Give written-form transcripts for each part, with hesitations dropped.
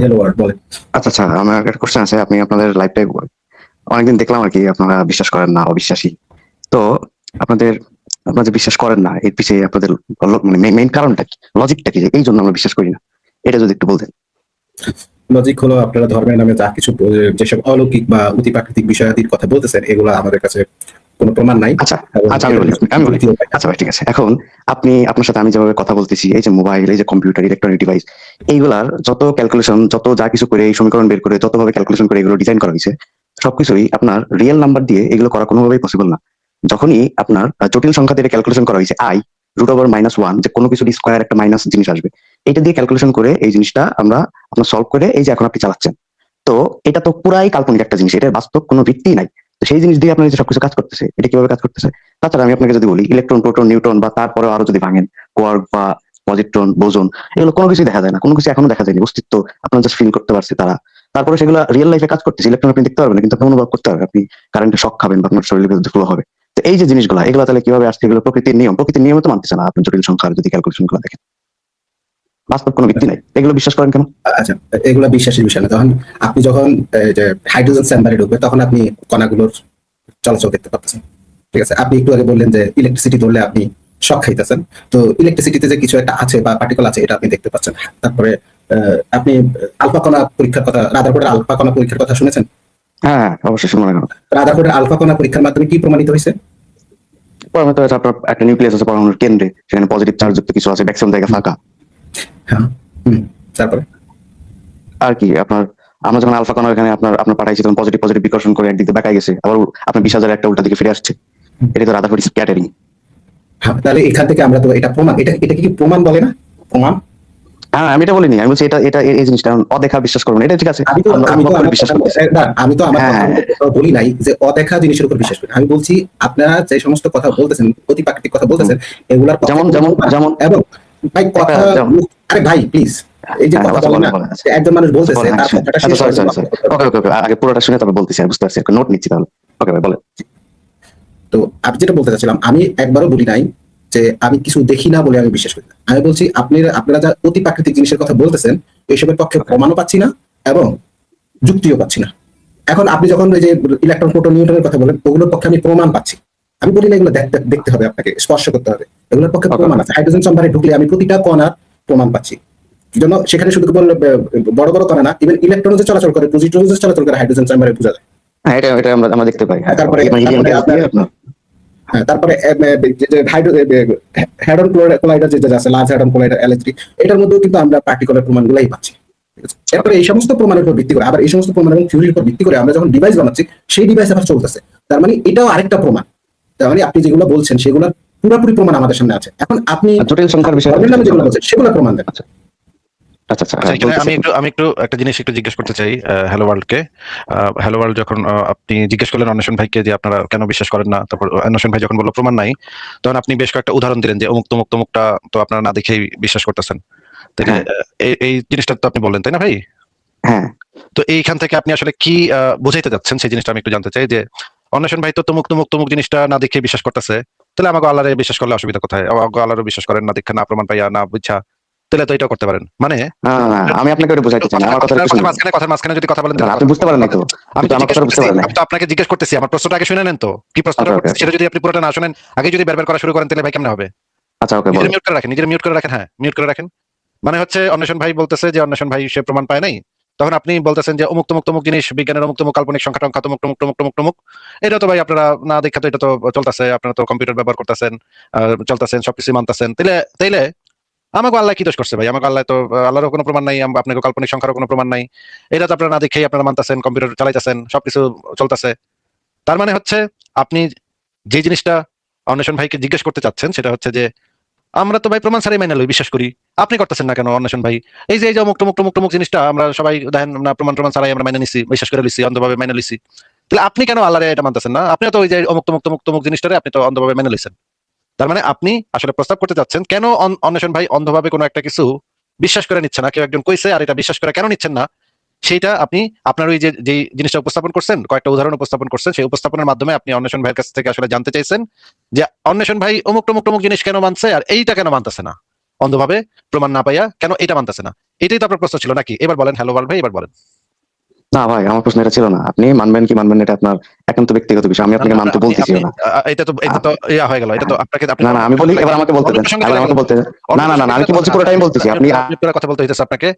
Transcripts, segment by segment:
Hello word বলেন। আচ্ছা, আচ্ছা। আমার একটা কোয়েশ্চেন আছে। আপনি আপনাদের লাইফটাই অনেকদিন দেখলাম আরকি আপনারা বিশ্বাস করেন না, অবিশ্বাসী। তো আপনাদের আপনারা যে বিশ্বাস করেন না, এর পিছে আপনাদের মানে মেইন কারণটা কি? লজিকটা কি? যে এইজন্য আমরা বিশ্বাস করি না। এটা যদি একটু বলতেন। লজিক হলো আপনারা ধর্মের নামে যা কিছু যেসব অলৌকিক বা অতিপ্রাকৃতিক বিষয়াদির কথা বলতেছেন, এগুলা আমাদের কাছে কোনো প্রমাণ নাই আচ্ছা, এবং আচ্ছা এটার কিছু আমি বলি। যুক্তিও পাই না। আচ্ছা ভাই ঠিক আছে। এখন আপনার সাথে আমি যেভাবে কথা বলতেছি, এই যে মোবাইল, এই যে কম্পিউটার, ইলেকট্রনিক ডিভাইস, এইগুলার যত ক্যালকুলেশন, যত যা কিছু করে এই সমীকরণ বের করে, যতভাবে ক্যালকুলেশন করে এগুলো ডিজাইন করা হইছে, সবকিছুই আপনার রিয়েল নাম্বার দিয়ে এগুলো করা কোনোভাবেই পসিবল না। যখনই আপনার জটিল সংখ্যা দিয়ে ক্যালকুলেশন করা হয়েছে i√(-1) যে কোনো কিছুর স্কয়ার একটা মাইনাস জিনিস আসবে। এটা দিয়ে ক্যালকুলেশন করে এই জিনিসটা আমরা আপনার সলভ করে এই যে এখন আপনি চালাচ্ছেন। তো এটা তো পুরাই কাল্পনিক একটা জিনিস। এটার বাস্তব কোনো ভিত্তিই নাই। তো সেই জিনিস দিয়ে আপনার এই যে সবকিছু কাজ করতেছে, এটা কিভাবে কাজ করতেছে? তাছাড়া আমি আপনাকে যদি বলি ইলেকট্রন, প্রোটন, নিউট্রন বা তারপরেও আরো যদি ভাঙেন, কোয়ার্ক বা পজিট্রন, বোসন, এগুলো কোনো কিছুই দেখা যায় না। কোনো কিছু এখনো দেখা যায়নি। অস্তিত্ব আপনারা জাস্ট ফিল করতে পারছে তারা। তারপরে সেগুলো রিয়েল লাইফে কাজ করতেছে। ইলেকট্রন আপনি দেখতে পারবেন না, কিন্তু আপনি অনুভব করতে পারবেন। আপনি কারেন্টের শক খাবেন বা আপনার শরীরের ভেতরে ফ্লো হবে। তো এই যে জিনিসগুলা, এগুলো তাহলে কিভাবে আসছে? এগুলো প্রকৃতির নিয়ম। প্রকৃতির নিয়মে তো মানতেছে না আপনি জটিল সংখ্যার যদি ক্যালকুলেশন গুলো দেখেন। বাস্তব কোনো ভিত্তি নাই। এগুলো বিশ্বাস করেন কেন? আচ্ছা, এগুলা বিশ্বাসের বিষয় না। তখন আপনি যখন যে হাইড্রোজেন চেম্বারে ঢুকবে, তখন আপনি কণাগুলোর চলাচল দেখতে পাচ্ছেন। ঠিক আছে? আপনি একটু আগে বললেন যে ইলেকট্রিসিটি ধরলে আপনি শক খাইতেছেন। তো ইলেকট্রিসিটিতে যে কিছু একটা আছে বা পার্টিকেল আছে, এটা আপনি দেখতে পাচ্ছেন। তারপরে আপনি আলফা কণা পরীক্ষার কথা, রাদারফোর্ডের আলফা কণা পরীক্ষার কথা শুনেছেন? হ্যাঁ, হ্যাঁ, অবশ্যই মনে করেন। রাদারফোর্ডের আলফা কণা পরীক্ষার মাধ্যমে কি প্রমাণিত হয়েছে? পরমাণু তো আপনার একটা নিউক্লিয়াস আছে পরমাণুর কেন্দ্রে, সেখানে পজিটিভ চার্জ যুক্ত কিছু আছে, ম্যাক্সিমাম জায়গা ফাঁকা। হ্যাঁ। হুম। তারপরে আর কি আপনার আমরা যখন আলফা কণা এখানে আপনার আপনার পাঠাইছি তখন পজিটিভ পজিটিভ বিকর্ষণ করে একদিকে বেঁকায় গেছে, আবার আপনার 20,000 একটা উল্টা দিকে ফিরে আসছে। এটা তো রাদারফোর্ড স্ক্যাটারিং। হ্যাঁ, তাহলে এখান থেকে আমরা তো এটা প্রমাণ, এটা কি প্রমাণ বলে না? প্রমাণ। হ্যাঁ, আমি এটা বলিনি। আমি বলছি এটা এটা এই জিনিসটা অদেখা বিশ্বাস করবেন, এটা ঠিক আছে। আমরা অনুভব করে বিশ্বাস করতেছি। আমি তো আমার হ্যাঁ, কথার হ্যাঁ, মধ্যে কোথাও বলি নাই যে অদেখা জিনিসের উপর বিশ্বাস করি। আমি বলছি আপনারা যে সমস্ত কথা বলতেছেন, অতি প্রাকৃতিক কথা হুম। বলতেছেন, এগুলার পক্ষে যেমন কোনো যেমন প্রমাণ যেমন এবং ভাই একটা কথা, যেমন আরে ভাই প্লিজ, এই যে হ্যাঁ, কথা আচ্ছা বলেন বলেন না, বলেন। আচ্ছা যে একজন মানুষ আচ্ছা বলতেছে বলেন, তার শুনি। কথাটা আচ্ছা শেষ সরি হওয়ার জন্য সরি সরি। অপেক্ষা করতে হবে। ওকে ওকে ওকে, আগে পুরোটা শুনে তারপর বলতেছি। আমি বুঝতে পারছি, নোট নিচ্ছি তাহলে। ওকে ভাই বলেন। তো আমি যেটা বলতে চাচ্ছিলাম, আমি একবারও বলি নাই যে আমি কিছু দেখি না বলে আমি বিশ্বাস করি না। আমি বলছি আপনারা যা অতি প্রাকৃতিক জিনিসের কথা বলতেছেন, এইসবের পক্ষে ওকে প্রমাণও পাচ্ছি না এবং যুক্তিও পাচ্ছি না। এখন আপনি যখন ওই যে ইলেকট্রন, প্রোটন, নিউট্রনের কথা বলেন, ওগুলোর পক্ষে আমি প্রমাণ পাচ্ছি। আমি বলি না এগুলো দেখতে হবে, আপনাকে স্পর্শ করতে হবে। এগুলোর পক্ষে ওকে প্রমাণ ওকে। আছে। হাইড্রোজেন চেম্বারে ঢুকলে আমি প্রতিটা কণার প্রমাণ পাচ্ছি। জন্য সেখানে শুধু কেবল বড় বড় কণা না, ইভেন ইলেকট্রন যে চলাচল করে, পজিট্রন যে চলাচল করে, হাইড্রোজেন চেম্বারে বোঝা যায়। হ্যাঁ, এটা এটা আমরা আমরা দেখতে পাই। হ্যাঁ, তারপরে হিলিয়াম তারপরে গ্যাস আপনার, দিয়ে আপনার হ্যাঁ, তারপরে হ্যাডন কোলাইডার যেটা আছে, লার্জ হ্যাডন কোলাইডার LH3, এটার মধ্যেও কিন্তু আমরা পার্টিকুলার প্রমাণগুলাই পাচ্ছি। ঠিক আছে? ওকে এরপরে এই সমস্ত প্রমাণের উপর ভিত্তি করে, আবার এই সমস্ত প্রমাণ এবং থিওরির উপর ভিত্তি করে আমরা যখন ডিভাইস বানাচ্ছি, সেই ডিভাইস আবার চলতেছে। তার মানে এটাও আরেকটা প্রমাণ। তার মানে আপনি যেগুলো বলছেন সেগুলো পুরোপুরি প্রমাণ আমাদের সামনে আছে। এখন আপনি আর জটিল সংখ্যার বিষয়, ধর্মের নামে জটিল যেগুলো সংখ্যা। বলছেন সেগুলো প্রমাণ দেন। আচ্ছা আচ্ছা আচ্ছা, আচ্ছা, হ্যাঁ এখানে বলতেছি আমি এখন। একটু একটা জিনিস একটু জিজ্ঞেস করতে চাই হ্যালো ওয়ার্ল্ডকে। হ্যালো ওয়ার্ল্ড, যখন আপনি জিজ্ঞেস করলেন অন্বেষণ ভাইকে যে আপনারা কেন বিশ্বাস করেন না, তারপর অন্বেষণ ভাই যখন বললো প্রমাণ নাই, তখন আপনি বেশ কয়েকটা উদাহরণ দিলেন যে অমুক তমুক তমুকটা তো আপনারা না দেখেই বিশ্বাস করতেছেন। তাইলে হ্যাঁ এই জিনিসটা তো আপনি বললেন, তাই না ভাই? হ্যাঁ তো এইখান থেকে আপনি আসলে কি বুঝাইতে যাচ্ছেন সেই জিনিসটা আমি একটু জানতে চাই। যে অন্বেষণ ভাই তো তমুক তমুক তমুক জিনিসটা না দেখে বিশ্বাস করতেছে, তাহলে আমাকে আল্লাহরে বিশ্বাস করলে অসুবিধা কোথায়? আমাকে আল্লাহরে বিশ্বাস করেন না দেখা, না প্রমাণ পাইয়া, না বুঝছা, তাহলে তো এটাও করতে পারেন। মানে না না না, আমি আপনাকে ওটা বুঝাইতে চাই না, আমার কথা একটু শুনুন। কথার মাঝখানে যদি কথা বলেন না, তাহলে আপনি বুঝতে পারেন নাই তো। আপনি আমি তো তো আমার জিজ্ঞেস কথাটা বুঝতে করতেছি, পারেন নাই। আমি তো আপনাকে জিজ্ঞেস করতেছি, আমার প্রশ্নটা আগে শুনে নেন তো, কি প্রশ্নটা ওকে ওকে করতেছি ওকে। সেটা যদি আপনি পুরোটা না শুনেন, আগে যদি বের করা শুরু করেন, তাহলে ভাই কেমনে হবে? আচ্ছা ওকে নিজের বলেন। মিউট করে রাখেন, নিজের মিউট করে রাখেন, হ্যাঁ মিউট করে রাখেন। মানে হচ্ছে অন্বেষণ ভাই বলতেছে যে অন্বেষণ ভাই সে প্রমাণ পায় নাই, তখন আপনি বলতেছেন যে অমুক তমুক তমুক জিনিস, বিজ্ঞানের অমুক তমুক কাল্পনিক সংখ্যা টংখ্যা তমুক তমুক তমুক তমুক তমুক, এটা তো ভাই আপনারা না দেখা তো এটা তো চলতেছে, আপনারা তো কম্পিউটার ব্যবহার করতেছেন, চলতেছেন, সবকিছু মানতেছেন, তাইলে তাইলে আমাকে আল্লাহ কি দোষ করছে ভাই? আমাকে আল্লাহ তো আল্লাহরও কোনো প্রমাণ নাই, আপনাকে কাল্পনিক সংখ্যারও কোনো প্রমাণ নাই, এটা তো আপনারা না দেখেই আপনারা মানতেছেন, কম্পিউটার চালাইতেছেন, সবকিছু চলতেছে। তার মানে হচ্ছে আপনি যে জিনিসটা অন্বেষণ ভাইকে জিজ্ঞেস করতে চাচ্ছেন সেটা হচ্ছে যে আমরা তো ভাই প্রমাণ ছাড়াই মেনে লই, বিশ্বাস করি, আপনি করতেছেন না কেন অন্বেষণ ভাই? এই যে অমুক টমুক টমুক টমুক জিনিসটা আমরা সবাই দেখেন না, প্রমাণ প্রমাণ ছাড়াই আমরা মেনে নিছি, বিশ্বাস করে লিছি, অন্ধভাবে মেনে লিছি, তাহলে আপনি কেন আল্লাহরে এটা মানতেছেন না? আপনি তো ওই যে অমুক টমুক টমুক টমুক জিনিসটারে আপনি তো অন্ধভাবে মেনে লিছেন। তার মানে আপনি আসলে প্রস্তাব করতে চাচ্ছেন কেন অন্বেষণ ভাই অন্ধভাবে কোনো একটা কিছু বিশ্বাস করে নিচ্ছে না, কেউ একজন কইছে আর এটা বিশ্বাস করে কেন নিচ্ছেন না, সেইটা আপনি আপনার ওই যে যে জিনিসটা উপস্থাপন করছেন, কয়েকটা উদাহরণ উপস্থাপন করছেন, সেই উপস্থাপনের মাধ্যমে আপনি অন্বেষণ ভাইয়ের কাছ থেকে আসলে জানতে চাইছেন যে অন্বেষণ ভাই অমুক টমুক টমুক জিনিস কেন মানছে আর এইটা কেন মানতেছে না। অন্ধভাবে প্রমাণ না পাইয়া কেন এটা মানতেছে না? এটাই তো আপনার প্রশ্ন ছিল নাকি? এবার বলেন হ্যালো ভাই, এবার বলেন। না ভাই, আমার প্রশ্ন এটা ছিল না। আপনি মানবেন কি মানবেন না এটা আপনার একান্ত ব্যক্তিগত বিষয়। আমি আপনাকে মানতে বলতেছিও না। এটা তো ইয়া হয়ে গেল। এটা তো আপনাকে আপনি না, না, আমি বলি, এবার আমাকে বলতে অন্য দেন। প্রসঙ্গে এবার চলে আমাকে গেলেন। বলতে দেন। অন্য না, না, না, প্রসঙ্গে আমি কি চলে বলছি গেলেন। পুরোটাই বলতেছি। আপনি মিউট করে কথা বলতে হইতেছে আপনাকে।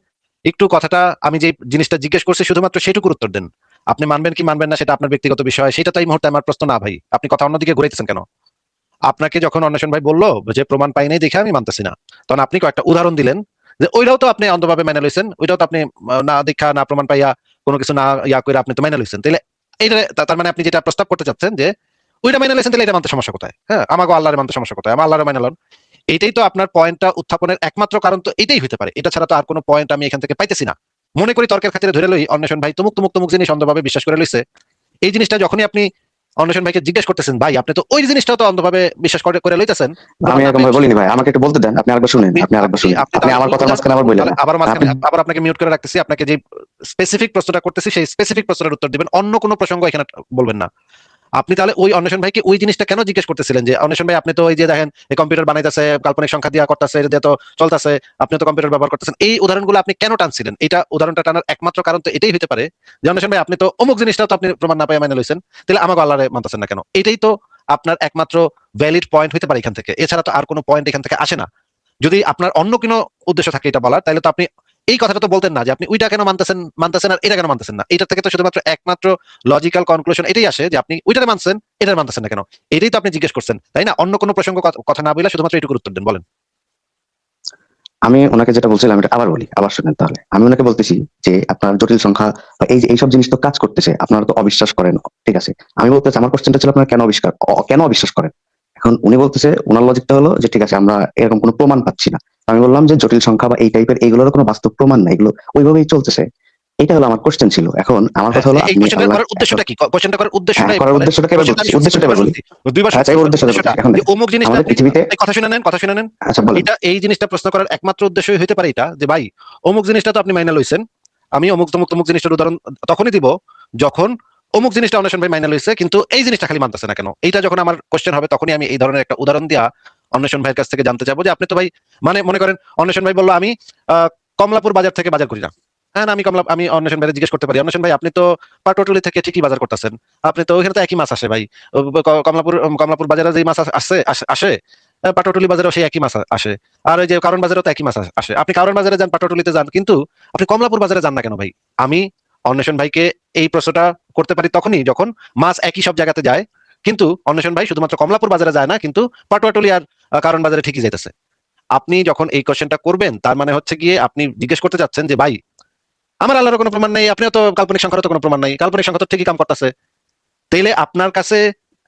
একটু কথাটা আমি যে জিনিসটা জিজ্ঞেস করছি শুধুমাত্র সেটুকুর উত্তর দেন। আপনি মানবেন কি মানবেন না সেটা আপনার ব্যক্তিগত বিষয়। সেটা তো এই মুহূর্তে আমার প্রশ্ন না ভাই। আপনি কথা অন্যদিকে ঘুরাইতেছেন কেন? আপনাকে যখন অন্বেষণ ভাই বললো যে প্রমাণ পাই নাই দেখে আমি মানতেছি না, তখন আপনি কয়েকটা উদাহরণ দিলেন যে ওইটাও তো আপনি অন্ধভাবে মেনে লইছেন, ওইটাও তো আপনি না দেখা না প্রমাণ পাইয়া কোনো কিছু না ইয়া করে আপনি তো মেনে লইছেন। তাহলে এইটা তার মানে আপনি যেটা প্রস্তাব করতে চাচ্ছেন যে ওইটা মেনে লইছেন, তাহলে এটা মানতে সমস্যা কোথায়? হ্যাঁ, আমাকে আল্লাহরে মানতে সমস্যা কোথায়? আমার আল্লাহরে মেনে লন। এইটাই তো আপনার পয়েন্টটা উত্থাপনের একমাত্র কারণ, তো এটাই হতে পারে। এটা ছাড়া তো আর কোনো পয়েন্ট আমি এখান থেকে পাইতেছি না। মনে করি তর্কের খাতিরে ধরে লই অন্বেষণ ভাই তুমুক তুমুক তুমুক জিনিস অন্ধভাবে বিশ্বাস করে লইছে। এই জিনিসটা যখনই আপনি অন্বেষণ ভাইকে জিজ্ঞেস করতেছেন, ভাই আপনি তো ওই জিনিসটাও তো অন্ধভাবে বিশ্বাস করে লইতেছেন। আমি এরকম ভাবে বলিনি ভাই। আমাকে একটু বলতে দেন। আপনি আরেকবার শুনেন। আপনি আরেকবার শুনেন। আপনি আমার কথার মাঝখানে আবার বললেন না। আবার আপনি আবার আপনাকে মিউট করে রাখতেছি। আপনাকে যে স্পেসিফিক প্রশ্নটা করতেছি সেই স্পেসিফিক প্রশ্নের উত্তর দিবেন, অন্য কোনো প্রসঙ্গ এখানে বলবেন না। আপনি তাহলে ওই অন্বেষণ ভাইকে ওই জিনিসটা কেন জিজ্ঞেস করতেছিলেন যে অন্বেষণ ভাই আপনি তো ওই যে দেখেন এই কম্পিউটার বানাইতেছে, কাল্পনিক সংখ্যা দিয়া করতেছে, এটা দিয়ে তো চলতেছে, আপনি তো কম্পিউটার ব্যবহার করতেছেন, এই উদাহরণগুলো আপনি কেন টানছিলেন? এটা উদাহরণটা টানার একমাত্র কারণ তো এটাই হতে পারে যে অন্বেষণ ভাই আপনি তো অমুক জিনিসটাও তো আপনি প্রমাণ না পাই মেনে লইছেন, তাহলে আমাকে আল্লাহরে মানতেছেন না কেন? এটাই তো আপনার একমাত্র ভ্যালিড পয়েন্ট হতে পারে এখান থেকে। এছাড়া তো আর কোনো পয়েন্ট এখান থেকে আসে না। যদি আপনার অন্য কোনো উদ্দেশ্য থাকে এটা বলার, তাহলে তো আপনি এই কথাটা তো বলতেন না যে আপনি ওইটা কেন মানতেছেন আর এটা কেন মানতেছেন না। এটা থেকে তো শুধুমাত্র একমাত্র লজিক্যাল কনক্লুশন এটাই আসে যে আপনি ওইটারে মানছেন, এটার মানতেছেন না কেন। এটাই তো আপনি জিজ্ঞেস করছেন, তাই না? অন্য কোনো প্রসঙ্গ কথা না বলে শুধুমাত্র এটুকুর উত্তর দেন, বলেন। আমি ওনাকে যেটা বলছিলাম এটা আবার বলি, আবার শুনেন তাহলে। আমি ওনাকে বলতেছি যে আপনার জটিল সংখ্যা বা এই যে এইসব জিনিস তো কাজ করতেছে, আপনারা তো অবিশ্বাস করেন, ঠিক আছে। আমি বলতেছি, আমার কোশ্চেনটা ছিল আপনারা কেন অবিশ্বাস করেন। এখন উনি বলতেছে, ওনার লজিকটা হলো যে ঠিক আছে আমরা এরকম কোনো প্রমাণ পাচ্ছি না। আমি বললাম যে জটিল সংখ্যা বা এই টাইপের এইগুলোর কোনো বাস্তব প্রমাণ নাই, এগুলো ওইভাবেই চলতেছে। এটা হলো আমার কোশ্চেন ছিল। এখন আমার কথা হলো এই আপনি কোশ্চেনটা আল্লাহ করার উদ্দেশ্যটা কি? কোশ্চেনটা করার উদ্দেশ্যটা হ্যাঁ, করার উদ্দেশ্যটা কেবল বলছি, উদ্দেশ্যটা এবার বলি। দুইবার আচ্ছা, এবার উদ্দেশ্যটা বলছি। এখন যে অমুক জিনিসটা আমাদের আপনি পৃথিবীতে কথা শুনে নেন। আচ্ছা বলেন। এটা এই জিনিসটা প্রশ্ন করার একমাত্র উদ্দেশ্যই হতে পারে এটা যে ভাই অমুক জিনিসটা তো আপনি মাইনা লইছেন, আমি অমুক তমুক তমুক জিনিসটার উদাহরণ তখনই দিব যখন অমুক জিনিসটা অন্বেষণ ভাই মাইনা লইছে, কিন্তু এই জিনিসটা খালি মানতেছে না কেন। এইটা যখন আমার কোশ্চেন হবে তখনই আমি এই ধরনের একটা উদাহরণ দিয়া অন্বেষণ ভাইয়ের কাছ থেকে জানতে চাবো যে আপনি তো ভাই মানে মনে করেন অন্বেষণ ভাই বললো আমি কমলাপুর বাজার থেকে বাজার করি না। হ্যাঁ, না, আমি অন্বেষণ ভাই জিজ্ঞেস করতে পারি, অন্বেষণ ভাই আপনি তো পাটুয়াটুলি থেকে ঠিকই বাজার করতেছেন, আপনি তো ওইখানে তো একই মাছ আসে ভাই, কমলাপুর বাজারে যে মাছ আসে পাটুয়াটুলি বাজারেও সেই একই মাছ আসে, আর ওই যে কারণ বাজারেও তো একই মাছ আসে। আপনি কারণ বাজারে যান, পাটুয়াটুলিতে যান, কিন্তু আপনি কমলাপুর বাজারে যান না কেন ভাই? আমি অন্বেষণ ভাইকে এই প্রশ্নটা করতে পারি তখনই যখন মাছ একই সব জায়গাতে যায়, কিন্তু অন্বেষণ ভাই শুধুমাত্র কমলাপুর বাজারে যায় না, কিন্তু পাটুয়াটুলি আর কারণ বাজারে ঠিকই যাইতেছে। আপনি যখন এই কোশ্চেনটা করবেন তার মানে হচ্ছে গিয়ে আপনি জিজ্ঞেস করতে চাচ্ছেন যে ভাই আমার আল্লাহর কোনো প্রমাণ নেই, আপনিও তো কাল্পনিক সংখ্যার তো কোনো প্রমাণ নাই, কাল্পনিক সংখ্যা তো ঠিকই কাম করতেছে। তাইলে আপনার কাছে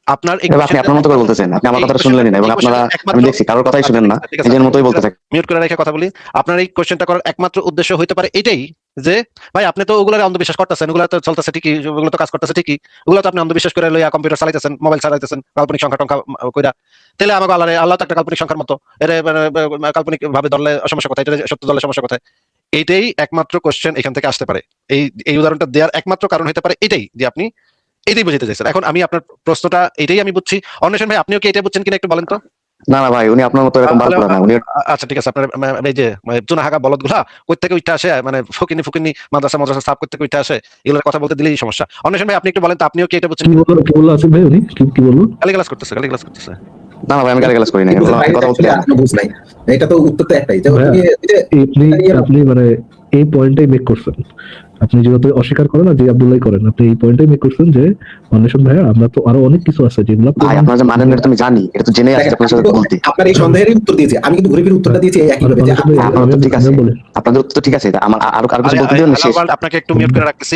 আপনার এই আপনি আপনার মতো করে বলতেছেন, আপনি আমার কথাটা শুনলেনই না এবং আপনারা আমি দেখছি কারোর কথাই শুনেন না, নিজের মতোই বলতে থাকেন। মিউট করে রেখে কথা বলি। আপনার এই কোশ্চেনটা করার একমাত্র উদ্দেশ্য হইতে পারে এটাই যে ভাই আপনি তো ওগুলোর অন্ধবিশ্বাস করতেছেন, ওগুলো তো চলতেছে ঠিকই, ওগুলো তো কাজ করতেছে ঠিকই, ওগুলো তো আপনি অন্ধবিশ্বাস করে লইয়া কম্পিউটার চালাইতেছেন, মোবাইল চালাইতেছেন কাল্পনিক সংখ্যা টংখ্যা কইরা। তাহলে আমাকে আল্লাহ তো একটা কাল্পনিক সংখ্যার মতো, এর কাল্পনিক ভাবে ধরলে সমস্যা কোথায়, এটা সত্য ধরলে সমস্যা কোথায়? এইটাই একমাত্র কোশ্চেন এখান থেকে আসতে পারে। এই উদাহরণটা দেওয়ার একমাত্র কারণ হতে পারে এটাই যে আপনি এটাই বুঝতে চাইছেন। এখন আমি আপনার প্রশ্নটা এটাই আমি বুঝছি। অন্বেষণ ভাই আপনিও কি এটা বুঝছেন কিনা একটু বলেন তো। না, না ভাই, উনি আপনার মতো এরকম বালপুরা না। উনি আচ্ছা ঠিক আছে, আপনার এই যে চুনাহাগা বলদ গুলা কই থেকে উঠে আসে, মানে ফুকিনি মাদ্রাসা সাফ করতে উঠে আসে, এগুলোর কথা বলতে দিলেই সমস্যা। অন্বেষণ ভাই আপনি একটু বলেন তো আপনিও কি এটা বুঝছেন? কি বললো আসিফ ভাই? উনি কি বললো? গালিগালাজ করতেছে। না, না ভাই, আমি গালাগালাজ করি নাই। বললাম আপনি কথা বলতে দেন। বুঝ নাই, এটা তো উত্তর তো একটাই যে আপনি মানে এই পয়েন্টটাই মেক করছেন। আপনি যেহেতু অস্বীকার করেন না যে আব্দুল্লাহ করেন, আপনি এই পয়েন্টটাই মেক করছেন যে অন্বেষণ ভাইয়া আমরা তো আরো অনেক কিছু আছে যেগুলো ভাই আপনারা যে মানেন এটা তুমি জানি, এটা তো জেনে আসছে আপনার সাথে বলতে। আপনার এই সন্দেহেরই উত্তর দিয়েছি আমি, কিন্তু ঘুরে ফিরে উত্তরটা দিয়েছি একইভাবে যে আপনার উত্তর ঠিক আছে, আপনাদের উত্তর তো ঠিক আছে, আমার আরো কিছু বলতে দিবেন না শেষ। আপনাকে একটু মিউট করে রাখতেছি।